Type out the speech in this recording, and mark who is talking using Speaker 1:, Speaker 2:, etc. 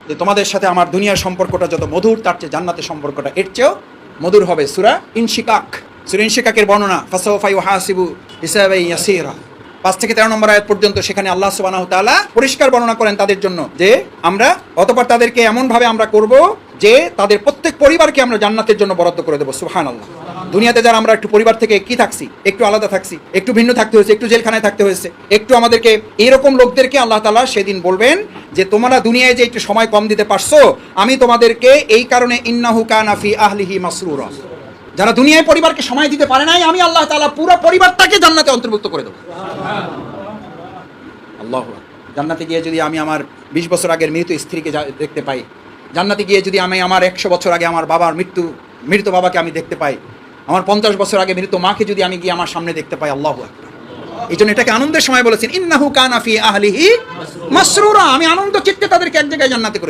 Speaker 1: যে তোমাদের সাথে আমার দুনিয়ার সম্পর্কটা যত মধুর, তার চেয়ে জান্নাতের সম্পর্কটা এর চেয়েও মধুর হবে। সূরা ইনশিকাক, সূরা ইনশিকাকের বর্ণনা, ফাসাওফা ইউহাসিবু হিসাবান ইয়াসীরা, 5 থেকে 13 নম্বর আয়াত পর্যন্ত। সেখানে আল্লাহ সুবহানাহু ওয়া তাআলা পরিষ্কার বর্ণনা করেন তাদের জন্য যে আমরা অতঃপর তাদেরকে এমনভাবে আমরা করব যে তাদের প্রত্যেক পরিবারকে আমরা জান্নাতের জন্য বরাদ্দ করে দেবো। সুবহানাল্লাহ। দুনিয়াতে যারা আমরা একটু পরিবার থেকে কি থাকছি, একটু আলাদা থাকছি, একটু ভিন্ন থাকতে হয়েছে, একটু জেলখানায় থাকতে হয়েছে, একটু আমাদেরকে এরকম লোকদেরকে আল্লাহ তাআলা সেদিন বলবেন যে তোমরা দুনিয়ায় যে একটু সময় কম দিতে পারছো, আমি তোমাদেরকে এই কারণে ইন্নাহু কানা ফি আহলিহি মাসরুরা, যারা দুনিয়ায় পরিবারকে সময় দিতে পারে নাই, আমি আল্লাহ তাআলা পুরো পরিবারটাকে জান্নাতে অন্তর্ভুক্ত করে দেবো। আল্লাহু আকবার। জান্নাতে গিয়ে যদি আমি আমার 20 বছর আগের মৃত স্ত্রীকে দেখতে পাই, জান্নাতে গিয়ে যদি আমি আমার 100 বছর আগে আমার বাবার মৃত বাবাকে আমি দেখতে পাই, আমার 50 বছর আগে মৃত মাকে যদি আমি গিয়ে আমার সামনে দেখতে পাই, আল্লাহু আকবার। এই জন্য এটাকে আনন্দের সময় বলেছেন, ইন্নাহু কানা ফি আহলিহি মাসরুরা, আমি আনন্দ চিত্তে তাদেরকে এক জায়গায় জান্নাতে করে